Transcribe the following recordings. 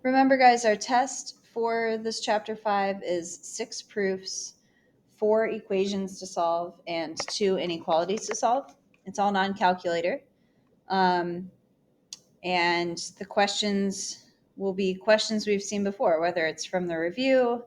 Remember, guys, our test for this chapter 5 is 6 proofs, 4 equations to solve, and 2 inequalities to solve. It's all non-calculator. And the questions will be questions we've seen before, whether it's from the review,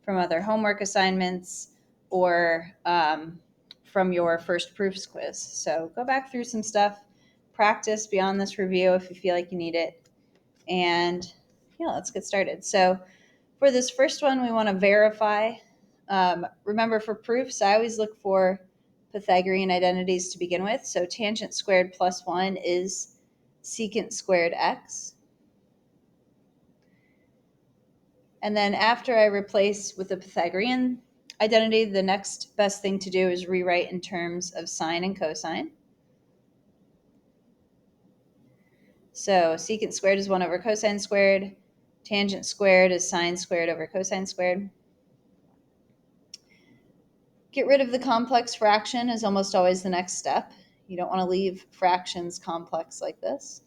from other homework assignments, or from your first proofs quiz. So go back through some stuff, practice beyond this review if you feel like you need it, and yeah, let's get started. So for this first one, we want to verify. Remember, for proofs, I always look for Pythagorean identities to begin with. So tangent squared plus 1 is secant squared x. And then after I replace with the Pythagorean identity, the next best thing to do is rewrite in terms of sine and cosine. So secant squared is 1 over cosine squared. Tangent squared is sine squared over cosine squared. Get rid of the complex fraction is almost always the next step. You don't want to leave fractions complex like this.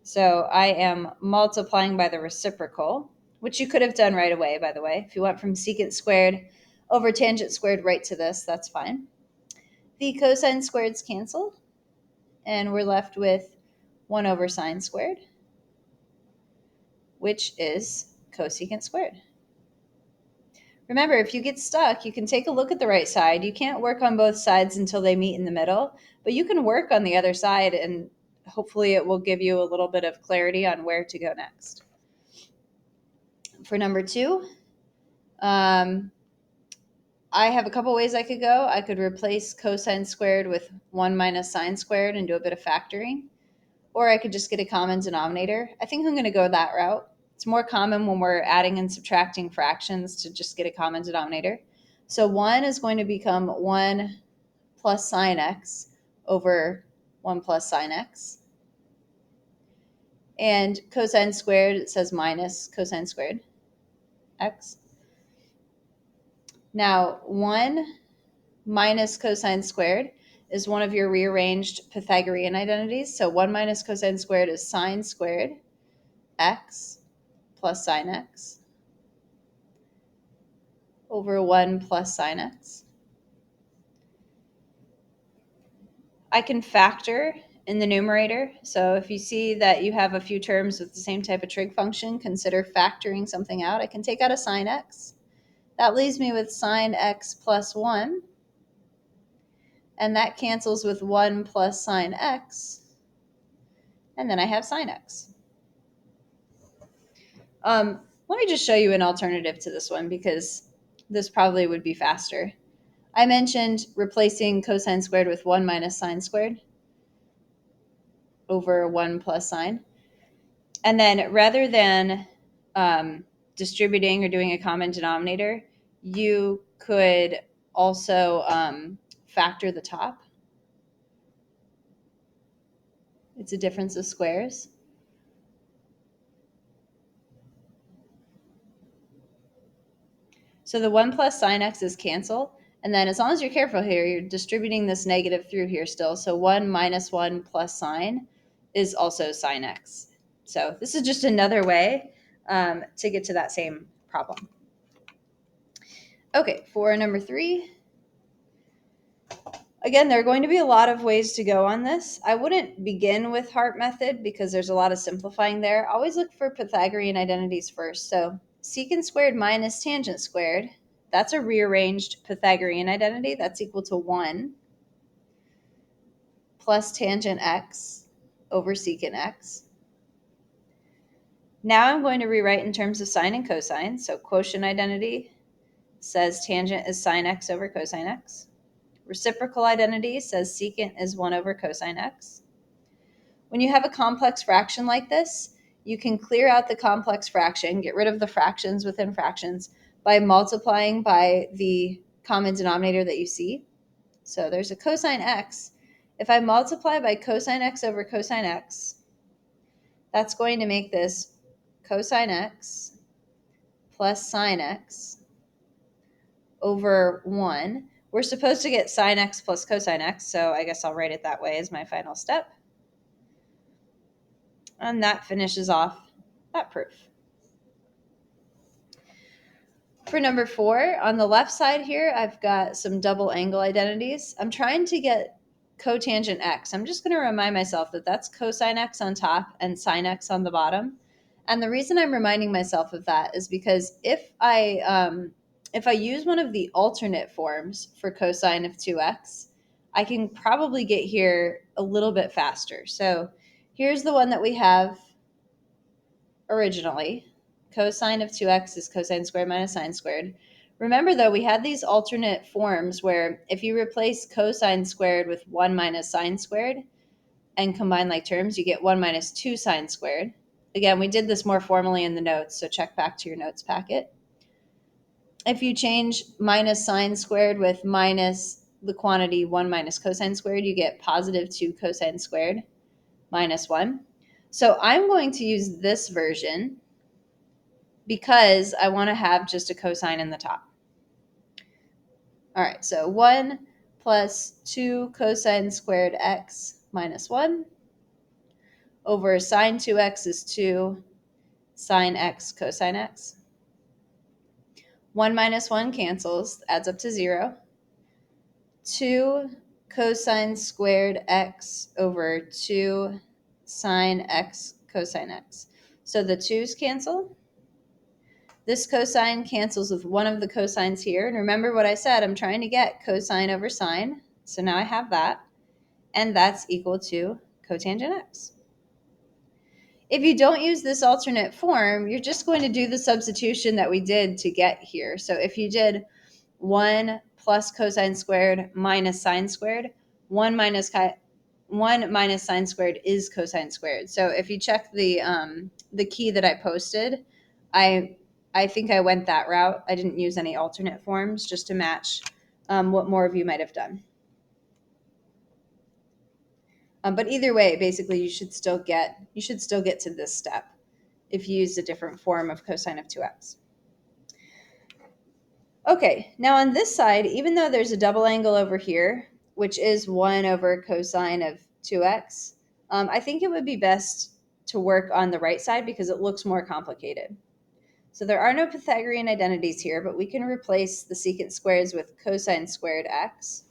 So I am multiplying by the reciprocal, which you could have done right away, by the way. If you went from secant squared over tangent squared right to this, that's fine. The cosine squareds cancel, and we're left with 1 over sine squared, which is cosecant squared. Remember, if you get stuck, you can take a look at the right side. You can't work on both sides until they meet in the middle, but you can work on the other side, and hopefully it will give you a little bit of clarity on where to go next. For number 2, I have a couple ways I could go. I could replace cosine squared with 1 minus sine squared and do a bit of factoring, or I could just get a common denominator. I think I'm going to go that route. It's more common when we're adding and subtracting fractions to just get a common denominator. So 1 is going to become 1 plus sine x over 1 plus sine x. And cosine squared, it says minus cosine squared x. Now, 1 minus cosine squared is one of your rearranged Pythagorean identities. So 1 minus cosine squared is sine squared x plus sine x over 1 plus sine x. I can factor in the numerator. So if you see that you have a few terms with the same type of trig function, consider factoring something out. I can take out a sine x. That leaves me with sine x plus 1. And that cancels with 1 plus sine x. And then I have sine x. Let me just show you an alternative to this one because this probably would be faster. I mentioned replacing cosine squared with 1 minus sine squared over 1 plus sine. And then rather than distributing or doing a common denominator, you could also factor the top. It's a difference of squares. So the 1 plus sine x is cancel. And then as long as you're careful here, you're distributing this negative through here still. So 1 minus 1 plus sine is also sine x. So this is just another way to get to that same problem. Okay, for number 3. Again, there are going to be a lot of ways to go on this. I wouldn't begin with Hart method because there's a lot of simplifying there. Always look for Pythagorean identities first. So secant squared minus tangent squared, that's a rearranged Pythagorean identity. That's equal to 1 plus tangent x over secant x. Now I'm going to rewrite in terms of sine and cosine. So quotient identity says tangent is sine x over cosine x. Reciprocal identity says secant is 1 over cosine x. When you have a complex fraction like this, you can clear out the complex fraction, get rid of the fractions within fractions by multiplying by the common denominator that you see. So there's a cosine x. If I multiply by cosine x over cosine x, that's going to make this cosine x plus sine x over 1. We're supposed to get sine x plus cosine x, so I guess I'll write it that way as my final step. And that finishes off that proof. For number 4, on the left side here, I've got some double angle identities. I'm trying to get cotangent x. I'm just going to remind myself that that's cosine x on top and sine x on the bottom. And the reason I'm reminding myself of that is because if I use one of the alternate forms for cosine of 2x, I can probably get here a little bit faster. So here's the one that we have originally. Cosine of 2x is cosine squared minus sine squared. Remember, though, we had these alternate forms where if you replace cosine squared with 1 minus sine squared and combine like terms, you get 1 minus 2 sine squared. Again, we did this more formally in the notes, so check back to your notes packet. If you change minus sine squared with minus the quantity 1 minus cosine squared, you get positive 2 cosine squared minus 1. So I'm going to use this version because I want to have just a cosine in the top. All right, so 1 plus 2 cosine squared x minus 1 over sine 2x is 2 sine x cosine x. 1 minus 1 cancels, adds up to 0. 2 cosine squared x over 2 sine x cosine x. So the 2's cancel. This cosine cancels with one of the cosines here. And remember what I said, I'm trying to get cosine over sine. So now I have that. And that's equal to cotangent x. If you don't use this alternate form, you're just going to do the substitution that we did to get here. So if you did 1 plus cosine squared minus sine squared, 1 minus sine squared is cosine squared. So if you check the key that I posted, I think I went that route. I didn't use any alternate forms just to match what more of you might have done. But either way, basically, you should still get to this step if you used a different form of cosine of 2x. Okay, now on this side, even though there's a double angle over here, which is 1 over cosine of 2x, I think it would be best to work on the right side because it looks more complicated. So there are no Pythagorean identities here, but we can replace the secant squares with cosine squared x.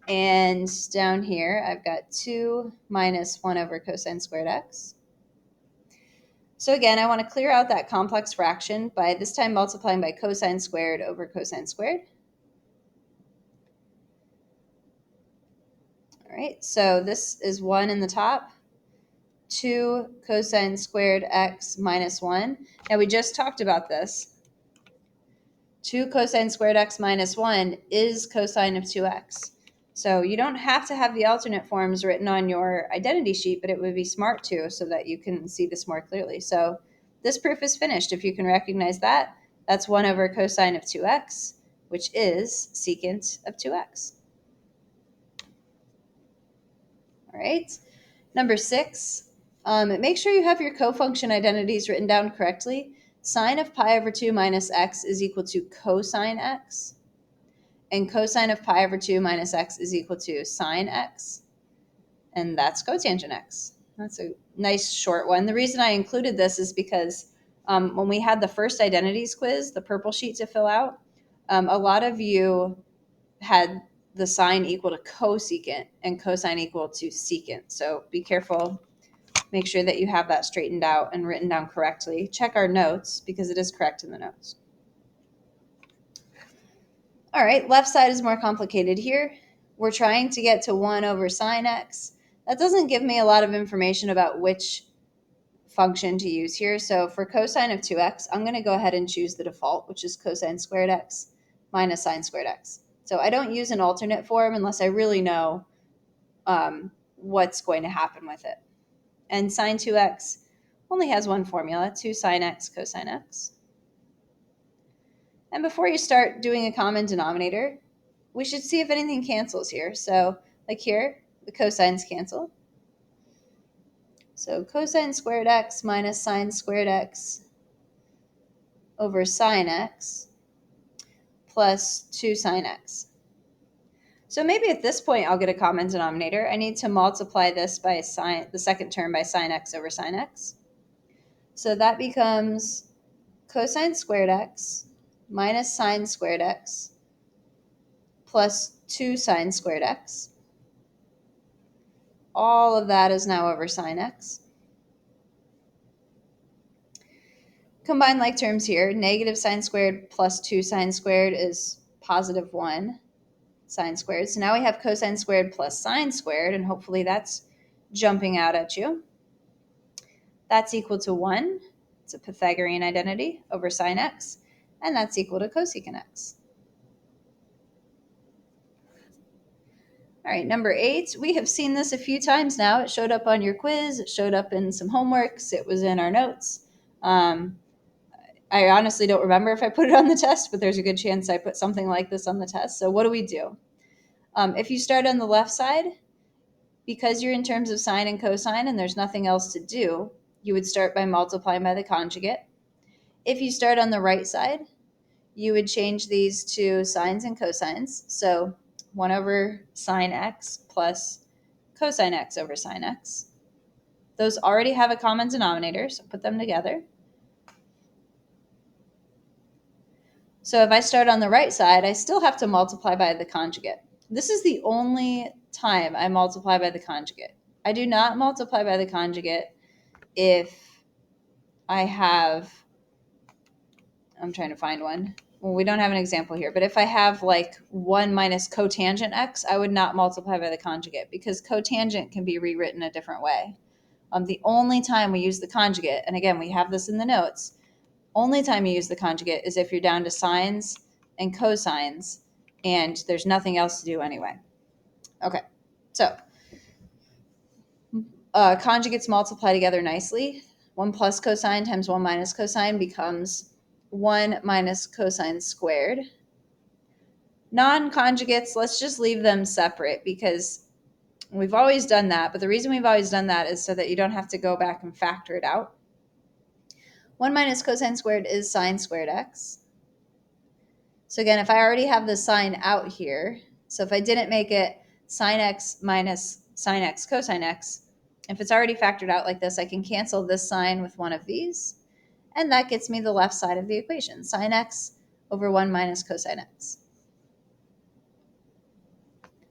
And down here, I've got 2 minus 1 over cosine squared x. So again, I want to clear out that complex fraction by this time multiplying by cosine squared over cosine squared. All right, so this is 1 in the top, 2 cosine squared x minus 1. Now we just talked about this. 2 cosine squared x minus 1 is cosine of 2x. So you don't have to have the alternate forms written on your identity sheet, but it would be smart to so that you can see this more clearly. So this proof is finished. If you can recognize that, that's 1 over cosine of 2x, which is secant of 2x. All right. Number 6, make sure you have your cofunction identities written down correctly. Sine of pi over 2 minus x is equal to cosine x. And cosine of pi over 2 minus x is equal to sine x. And that's cotangent x. That's a nice short one. The reason I included this is because when we had the first identities quiz, the purple sheet to fill out, a lot of you had the sine equal to cosecant and cosine equal to secant. So be careful. Make sure that you have that straightened out and written down correctly. Check our notes because it is correct in the notes. All right, left side is more complicated here. We're trying to get to 1 over sine x. That doesn't give me a lot of information about which function to use here. So for cosine of 2x, I'm going to go ahead and choose the default, which is cosine squared x minus sine squared x. So I don't use an alternate form unless I really know what's going to happen with it. And sine 2x only has one formula, 2 sine x cosine x. And before you start doing a common denominator, we should see if anything cancels here. So like here, the cosines cancel. So cosine squared x minus sine squared x over sine x plus 2 sine x. So maybe at this point I'll get a common denominator. I need to multiply this by the second term by sine x over sine x. So that becomes cosine squared x minus sine squared x plus 2 sine squared x. All of that is now over sine x. Combine like terms here. Negative sine squared plus 2 sine squared is positive 1 sine squared. So now we have cosine squared plus sine squared, and hopefully that's jumping out at you. That's equal to 1. It's a Pythagorean identity over sine x, and that's equal to cosecant x. All right, number 8. We have seen this a few times now. It showed up on your quiz. It showed up in some homeworks. It was in our notes. I honestly don't remember if I put it on the test, but there's a good chance I put something like this on the test. So what do? If you start on the left side, because you're in terms of sine and cosine and there's nothing else to do, you would start by multiplying by the conjugate. If you start on the right side, you would change these to sines and cosines. So 1 over sine x plus cosine x over sine x. Those already have a common denominator, so put them together. So if I start on the right side, I still have to multiply by the conjugate. This is the only time I multiply by the conjugate. I do not multiply by the conjugate if I have, I'm trying to find one. Well, we don't have an example here, but if I have like 1 minus cotangent x, I would not multiply by the conjugate because cotangent can be rewritten a different way. The only time we use the conjugate, and again, we have this in the notes, only time you use the conjugate is if you're down to sines and cosines and there's nothing else to do anyway. Okay, so conjugates multiply together nicely. 1 plus cosine times 1 minus cosine becomes 1 minus cosine squared. Non-conjugates, let's just leave them separate because we've always done that. But the reason we've always done that is so that you don't have to go back and factor it out. 1 minus cosine squared is sine squared x. So again, if I already have the sine out here, so if I didn't make it sine x minus sine x cosine x, if it's already factored out like this, I can cancel this sign with one of these. And that gets me the left side of the equation, sine x over 1 minus cosine x.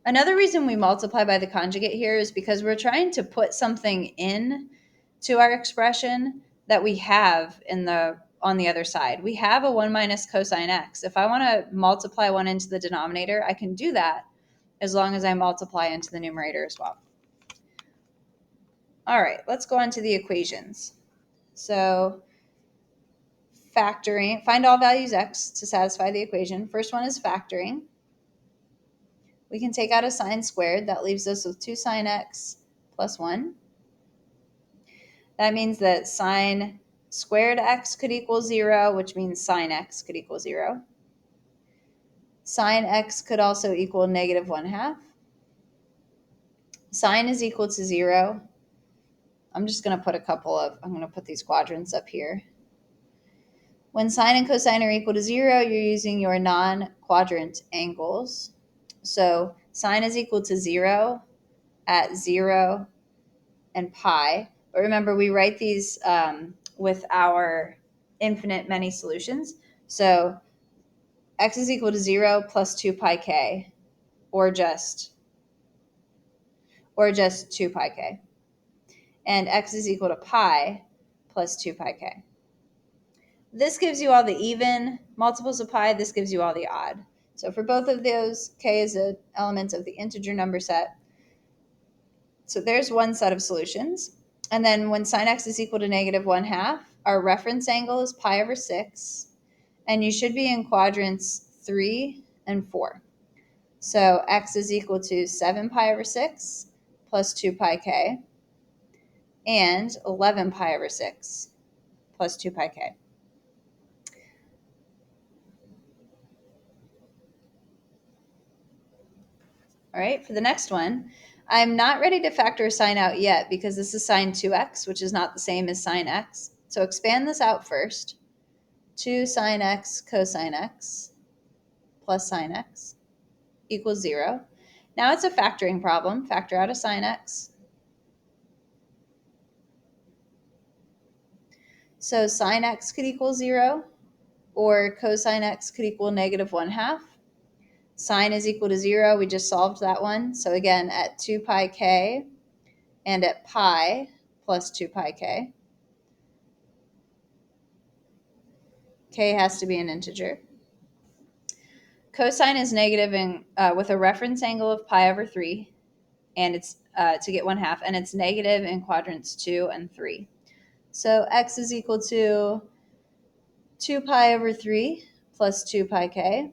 Another reason we multiply by the conjugate here is because we're trying to put something in to our expression that we have on the other side. We have a 1 minus cosine x. If I want to multiply 1 into the denominator, I can do that as long as I multiply into the numerator as well. All right, let's go on to the equations. So factoring, find all values x to satisfy the equation. First one is factoring. We can take out a sine squared. That leaves us with 2 sine x plus 1. That means that sine squared x could equal 0, which means sine x could equal 0. Sine x could also equal negative 1/2. Sine is equal to 0. I'm going to put these quadrants up here. When sine and cosine are equal to 0, you're using your non-quadrant angles. So sine is equal to 0 at 0 and pi. But remember, we write these with our infinite many solutions. So x is equal to 0 plus 2 pi k, or just 2 pi k. And x is equal to pi plus 2 pi k. This gives you all the even multiples of pi. This gives you all the odd. So for both of those, k is an element of the integer number set. So there's one set of solutions. And then when sine x is equal to negative 1/2, our reference angle is pi over 6. And you should be in quadrants 3 and 4. So x is equal to 7 pi over 6 plus 2 pi k and 11 pi over 6 plus 2 pi k. All right, for the next one, I'm not ready to factor a sine out yet because this is sine 2x, which is not the same as sine x. So expand this out first. 2 sine x cosine x plus sine x equals 0. Now it's a factoring problem. Factor out a sine x. So sine x could equal 0, or cosine x could equal negative 1/2. Sine is equal to 0. We just solved that one. So again, at 2 pi k and at pi plus 2 pi k, k has to be an integer. Cosine is negative with a reference angle of pi over 3, and it's to get 1/2, and it's negative in quadrants 2 and 3. So x is equal to 2 pi over 3 plus 2 pi k,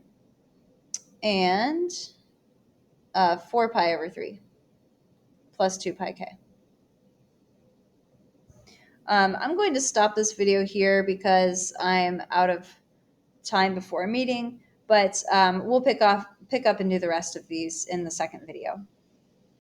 and 4 pi over 3 plus 2 pi k. I'm going to stop this video here because I'm out of time before a meeting, but we'll pick up and do the rest of these in the second video.